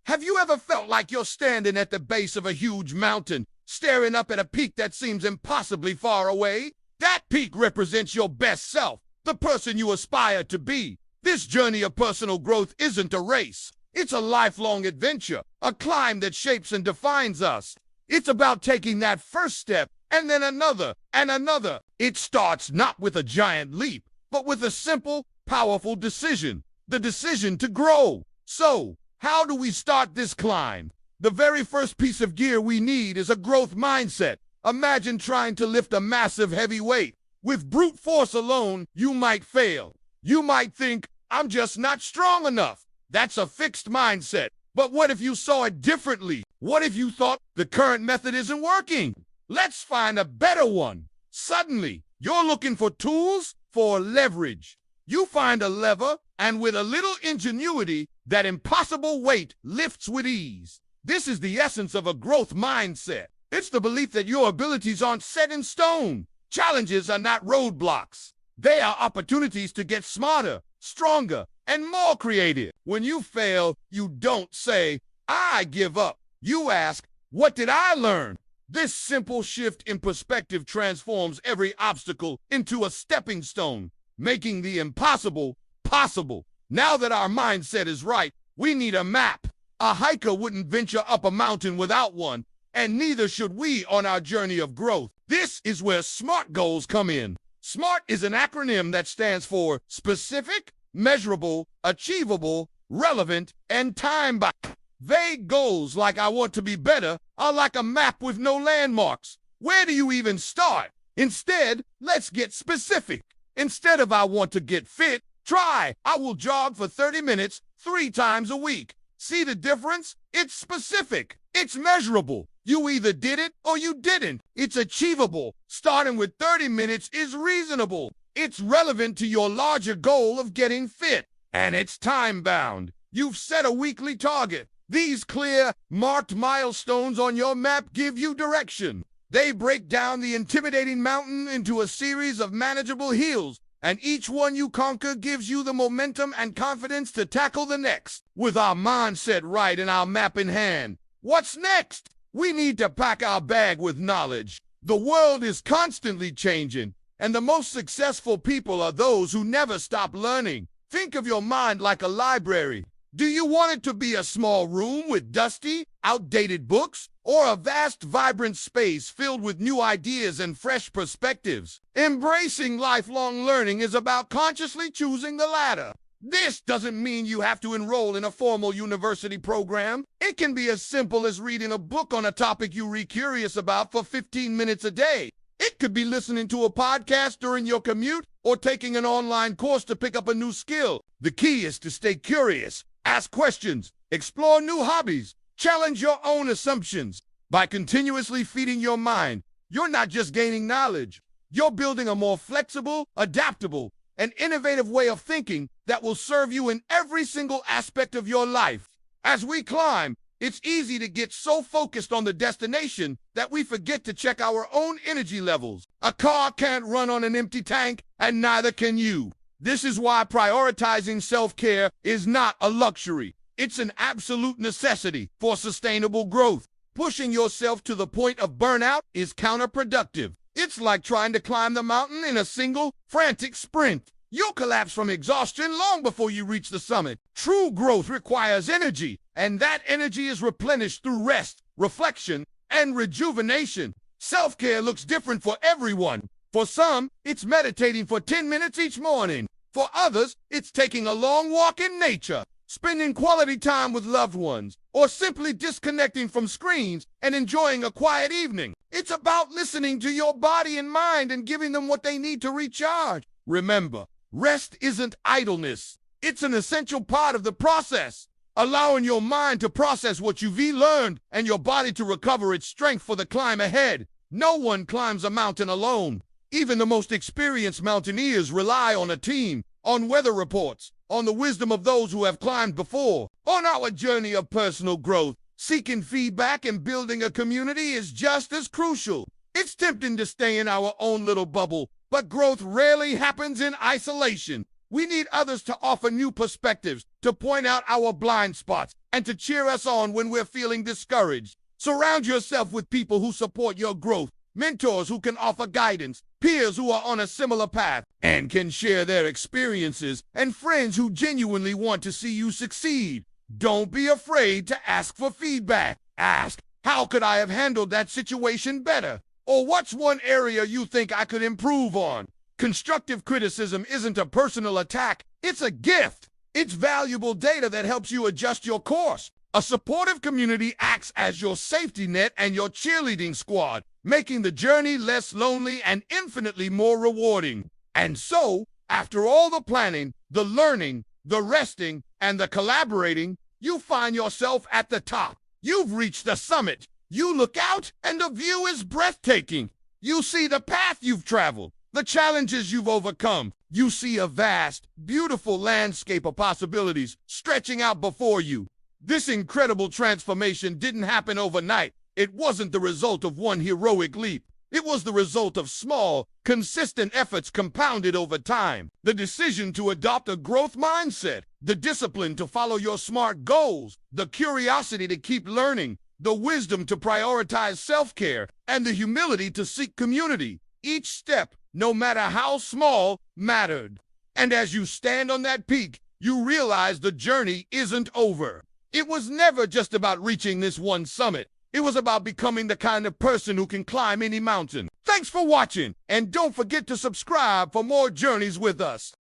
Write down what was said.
Have you ever felt like you're standing at the base of a huge mountain, staring up at a peak that seems impossibly far away? That peak represents your best self, the person you aspire to be. This journey of personal growth isn't a race. It's a lifelong adventure, a climb that shapes and defines us. It's about taking that first step, and then another, and another. It starts not with a giant leap, but with a simple, powerful decision. The decision to grow. So, how do we start this climb? The very first piece of gear we need is a growth mindset. Imagine trying to lift a massive heavy weight. With brute force alone, you might fail. You might think, I'm just not strong enough. That's a fixed mindset. But what if you saw it differently? What if you thought the current method isn't working? Let's find a better one. Suddenly, you're looking for tools for leverage. You find a lever, and with a little ingenuity, that impossible weight lifts with ease. This is the essence of a growth mindset. It's the belief that your abilities aren't set in stone. Challenges are not roadblocks. They are opportunities to get smarter, stronger, and more creative. When you fail, you don't say, I give up. You ask, what did I learn? This simple shift in perspective transforms every obstacle into a stepping stone, making the impossible possible. Now that our mindset is right, we need a map. A hiker wouldn't venture up a mountain without one, and neither should we on our journey of growth. This is where SMART goals come in. SMART is an acronym that stands for specific, measurable, achievable, relevant, and time-bound. Vague goals like I want to be better are like a map with no landmarks. Where do you even start? Instead, let's get specific. Instead of I want to get fit, try I will jog for 30 minutes 3 times a week. See the difference? It's specific. It's measurable. You either did it or you didn't. It's achievable. Starting with 30 minutes is reasonable. It's relevant to your larger goal of getting fit. And it's time-bound. You've set a weekly target. These clear, marked milestones on your map give you direction. They break down the intimidating mountain into a series of manageable hills, and each one you conquer gives you the momentum and confidence to tackle the next. With our mindset right and our map in hand, what's next? We need to pack our bag with knowledge. The world is constantly changing, and the most successful people are those who never stop learning. Think of your mind like a library. Do you want it to be a small room with dusty, outdated books, or a vast, vibrant space filled with new ideas and fresh perspectives? Embracing lifelong learning is about consciously choosing the latter. This doesn't mean you have to enroll in a formal university program. It can be as simple as reading a book on a topic you are curious about for 15 minutes a day. It could be listening to a podcast during your commute or taking an online course to pick up a new skill. The key is to stay curious, ask questions, explore new hobbies, challenge your own assumptions. By continuously feeding your mind, you're not just gaining knowledge, you're building a more flexible, adaptable, and innovative way of thinking that will serve you in every single aspect of your life. As we climb, it's easy to get so focused on the destination that we forget to check our own energy levels. A car can't run on an empty tank, and neither can you. This is why prioritizing self-care is not a luxury. It's an absolute necessity for sustainable growth. Pushing yourself to the point of burnout is counterproductive. It's like trying to climb the mountain in a single, frantic sprint. You'll collapse from exhaustion long before you reach the summit. True growth requires energy, and that energy is replenished through rest, reflection, and rejuvenation. Self-care looks different for everyone. For some, it's meditating for 10 minutes each morning. For others, it's taking a long walk in nature, spending quality time with loved ones, or simply disconnecting from screens and enjoying a quiet evening. It's about listening to your body and mind and giving them what they need to recharge. Remember, rest isn't idleness. It's an essential part of the process, allowing your mind to process what you've learned and your body to recover its strength for the climb ahead. No one climbs a mountain alone. Even the most experienced mountaineers rely on a team, on weather reports, on the wisdom of those who have climbed before. On our journey of personal growth, seeking feedback and building a community is just as crucial. It's tempting to stay in our own little bubble, but growth rarely happens in isolation. We need others to offer new perspectives, to point out our blind spots, and to cheer us on when we're feeling discouraged. Surround yourself with people who support your growth, mentors who can offer guidance, peers who are on a similar path and can share their experiences, and friends who genuinely want to see you succeed. Don't be afraid to ask for feedback. Ask, how could I have handled that situation better? Or what's one area you think I could improve on? Constructive criticism isn't a personal attack, it's a gift. It's valuable data that helps you adjust your course. A supportive community acts as your safety net and your cheerleading squad, making the journey less lonely and infinitely more rewarding. And so, after all the planning, the learning, the resting, and the collaborating, you find yourself at the top. You've reached the summit. You look out, and the view is breathtaking. You see the path you've traveled, the challenges you've overcome. You see a vast, beautiful landscape of possibilities stretching out before you. This incredible transformation didn't happen overnight. It wasn't the result of one heroic leap. It was the result of small, consistent efforts compounded over time. The decision to adopt a growth mindset, the discipline to follow your SMART goals, the curiosity to keep learning, the wisdom to prioritize self-care, and the humility to seek community. Each step, no matter how small, mattered. And as you stand on that peak, you realize the journey isn't over. It was never just about reaching this one summit. It was about becoming the kind of person who can climb any mountain. Thanks for watching, and don't forget to subscribe for more journeys with us.